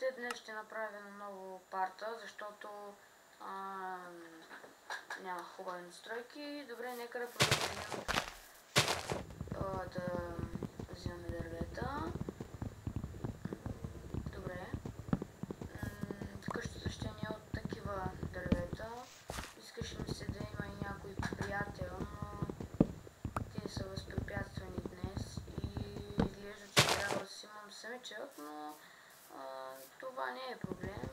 Здравейте, днес ще направя ново парта, защото няма хубави настройки. Добре, нека да продължим да взимаме дървета. Добре. Къщата ще ни е от такива дървета. Искаше ми се да има и някой приятел, но те са възпрепятствани днес и изглежда, че трябва да си имам самичък, но това не е проблем.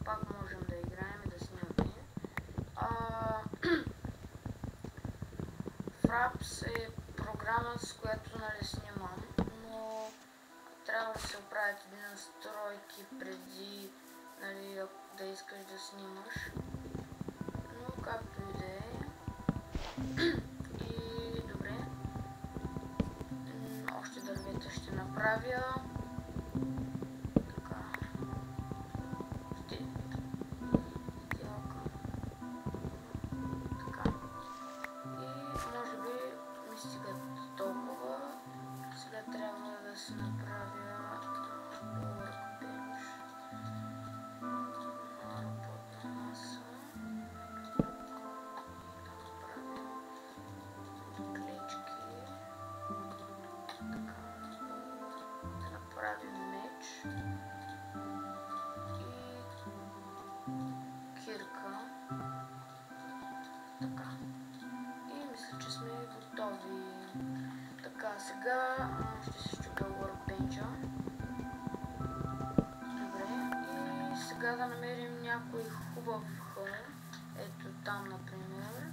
Пак можем да играем и да снимаме. Fraps е програма, с която снимам, но трябва да се оправят едни настройки преди да искаш да снимаш. Но както и да е. И добре. Още дървета ще направя. Се направя workbench на работна маса. Направим клечки. Така. Да направим меч и кирка. Така. И мисля, че сме готови. Така, сега ще се щупя workbench-а. Добре, и сега да намерим някой хубав хълм. Ето там, например,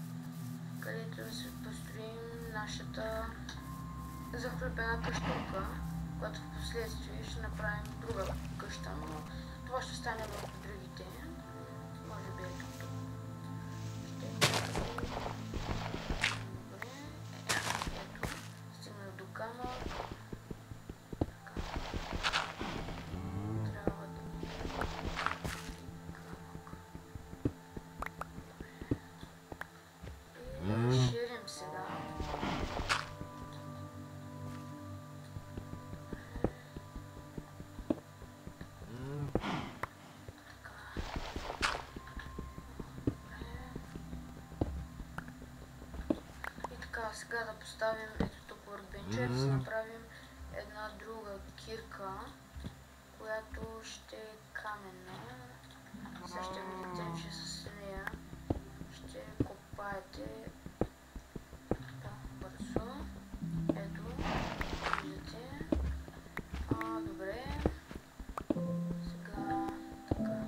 където да се построим нашата захлюпена къщурка, която в последствие ще направим друга къща, но това ще стане в другите. Може би ето тук. Ширим сега. И така, сега да поставим ето тук workbench, да си направим една друга кирка, която ще е каменна. Сега ще видите, че с нея ще копаете бързо. Ето, виждате. Добре. Сега така.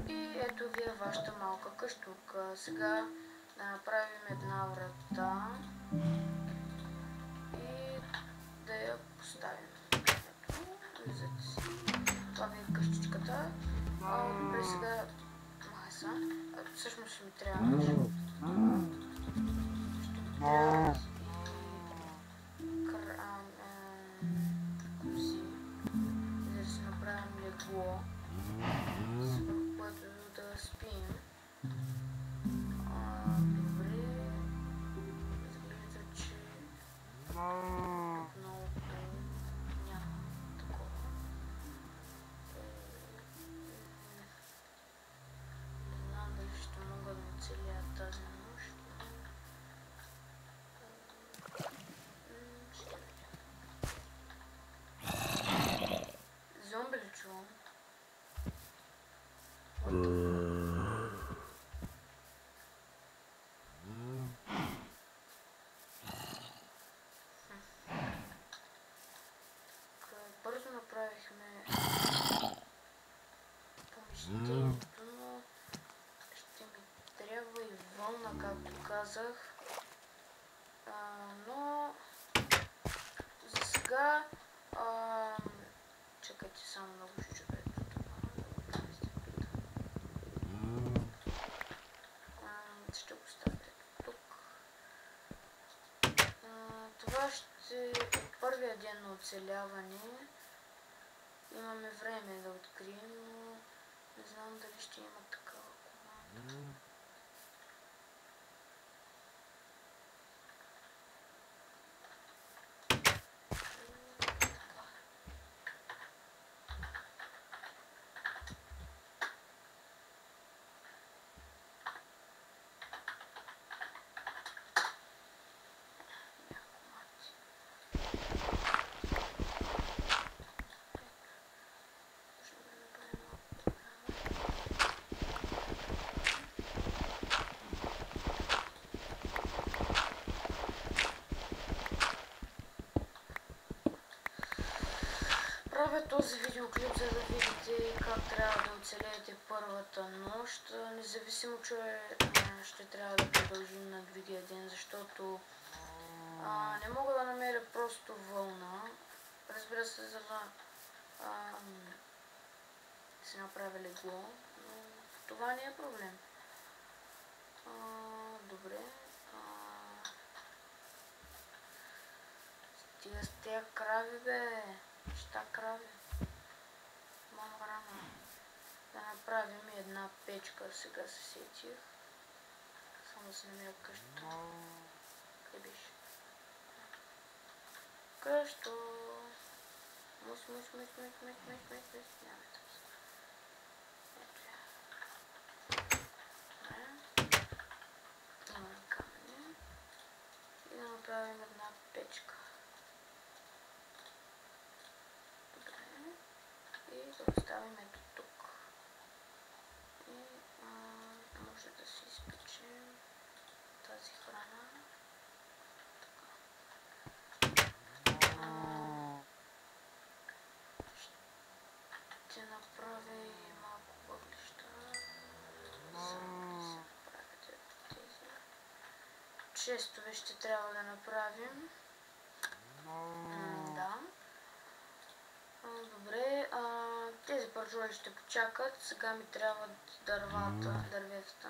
И ето ви е вашата малка къщурка. Сега да направим една врата и да я поставим. Виждате си. Това ви е къщичката. Добре, сега маса. Всъщност ще ми трябва куси, за да си направим легло, с което да спим. Добре, изглежда, че много няма такова. Не знам дали ще мога да оцеля тази нощ. Зомби ли чувам? Бързо направихме помещението, но ще ми трябва и вълна, както казах. Но за сега чакайте само много чудо. Ще го ставя тук. Това ще е първия ден на оцеляване. Имаме време да открием, но не знам дали ще има такава команда. правя този видеоклип, за да видите как трябва да оцелеете първата нощ. Независимо, че ще трябва да продължим на другия ден, защото не мога да намеря просто вълна. Разбира се, за да си направя легло, но това не е проблем. Добре. Стига с тия крави, бе. Ща крави. Мама рана. Да направим една печка, сега се сетих. Само да се намеря къщата. Къде беше? Къщо? Мус. Няма там са. Ето я. Добре. Имаме камъни. И да направим една печка. И да оставим ето тук. И може да си изпечем тази храна. Така. Ще направя и малко въглища. За да се направят тези. Честове ще трябва да направим. Да. Добре, тези пържоли ще почакат. Сега ми трябват дърветата.